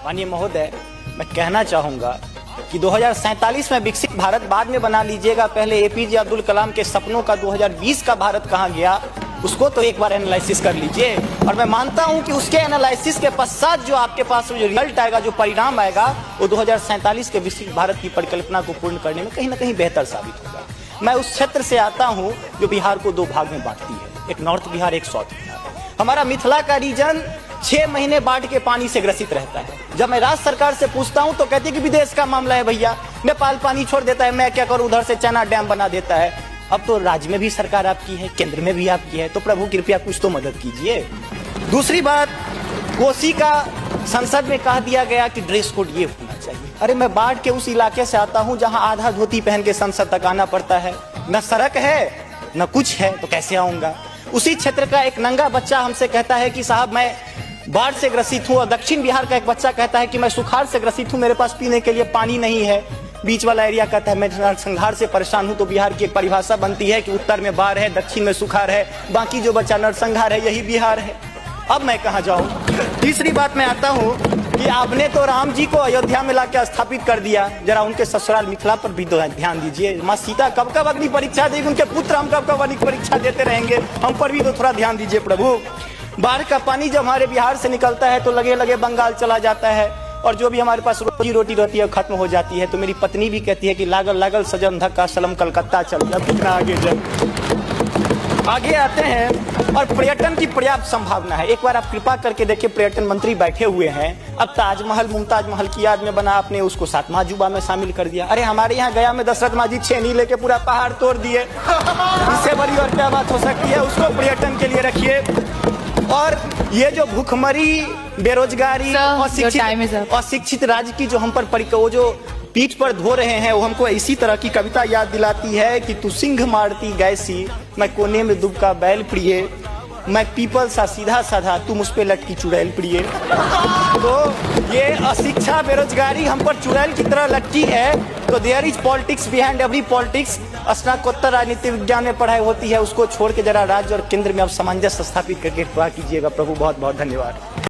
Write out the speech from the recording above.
माननीय महोदय, मैं कहना चाहूँगा कि 2047 में विकसित भारत बाद में बना लीजिएगा, पहले एपीजे अब्दुल कलाम के सपनों का 2020 का भारत कहाँ गया उसको तो एक बार एनालिसिस कर लीजिए। और मैं मानता हूं कि उसके एनालिसिस के पश्चात जो आपके पास जो रिजल्ट आएगा, जो परिणाम आएगा, वो 2047 के विकसित भारत की परिकल्पना को पूर्ण करने में कहीं ना कहीं बेहतर साबित होगा। मैं उस क्षेत्र से आता हूं जो बिहार को दो भाग में बांटती है, एक नॉर्थ बिहार, एक साउथ बिहार। हमारा मिथिला का रीजन 6 महीने बाढ़ के पानी से ग्रसित रहता है। जब मैं राज्य सरकार से पूछता हूं तो कहती है कि विदेश का मामला है भैया, नेपाल पानी छोड़ देता है, मैं क्या करूं, उधर से चना डैम बना देता है। अब तो राज्य में भी सरकार आपकी है, केंद्र में भी आपकी है, तो प्रभु कृपया कुछ तो मदद कीजिए। दूसरी बात, कोसी का संसद में कह दिया गया कि ड्रेस कोड ये होना चाहिए। अरे मैं बाढ़ के उस इलाके से आता हूं जहां आधा धोती पहन के संसद तक आना पड़ता है, न सड़क है न कुछ है, तो कैसे आऊंगा। उसी क्षेत्र का एक नंगा बच्चा हमसे कहता है कि साहब मैं बाढ़ से ग्रसित हूं, और दक्षिण बिहार का एक बच्चा कहता है कि मैं सुखाड़ से ग्रसित हूं, मेरे पास पीने के लिए पानी नहीं है। बीच वाला एरिया कहता है मैं नरसंहार से परेशान हूं। तो बिहार की एक परिभाषा बनती है कि उत्तर में बाढ़ है, दक्षिण में सुखाड़ है, बाकी जो बचा नरसंहार है, यही बिहार है। अब मैं कहां जाऊं। तीसरी बात मैं आता हूं कि आपने तो राम जी को अयोध्या में लाकर स्थापित कर दिया, जरा उनके ससुराल मिथिला पर भी ध्यान दीजिए। माँ सीता कब कब अग्नि परीक्षा देगी, उनके पुत्र हम कब कब अग्नि परीक्षा देते रहेंगे, हम पर भी तो थोड़ा ध्यान दीजिए प्रभु। बाढ़ का पानी जब हमारे बिहार से निकलता है तो लगे लगे बंगाल चला जाता है, और जो भी हमारे पास रोजी रोटी रहती है खत्म हो जाती है। तो मेरी पत्नी भी कहती है कि लागल लागल सजन धक्का सलम कलकत्ता चल गया, कितना आगे जाए। आगे आते हैं, और पर्यटन की पर्याप्त संभावना है। एक बार आप कृपा करके देखिए, पर्यटन मंत्री बैठे हुए हैं, अब ताजमहल मुमताज महल की याद में बना, आपने उसको 7वां अजूबा में शामिल कर दिया। अरे हमारे यहाँ गया में दशरथ मांझी छेनी लेके पूरा पहाड़ तोड़ दिए, इससे बड़ी और क्या बात हो सकती है। उसको पर्यटन के लिए रखिए। और ये जो भूखमरी, बेरोजगारी, अशिक्षित राज्य की जो हम पर वो जो पीठ पर धो रहे हैं, वो हमको इसी तरह की कविता याद दिलाती है कि तू सिंह मारती गैसी, मैं कोने में दुबका बैल प्रिय, मैं पीपल सा सीधा साधा, तू मुझ पे लटकी चुड़ैल प्रिय। तो ये अशिक्षा, बेरोजगारी हम पर चुड़ैल की तरह लटकी है। तो there is politics behind every politics. स्नातकोत्तर राजनीति विज्ञान में पढ़ाई होती है, उसको छोड़ के जरा राज्य और केंद्र में अब सामंजस्य स्थापित करके कीजिएगा प्रभु। बहुत बहुत धन्यवाद।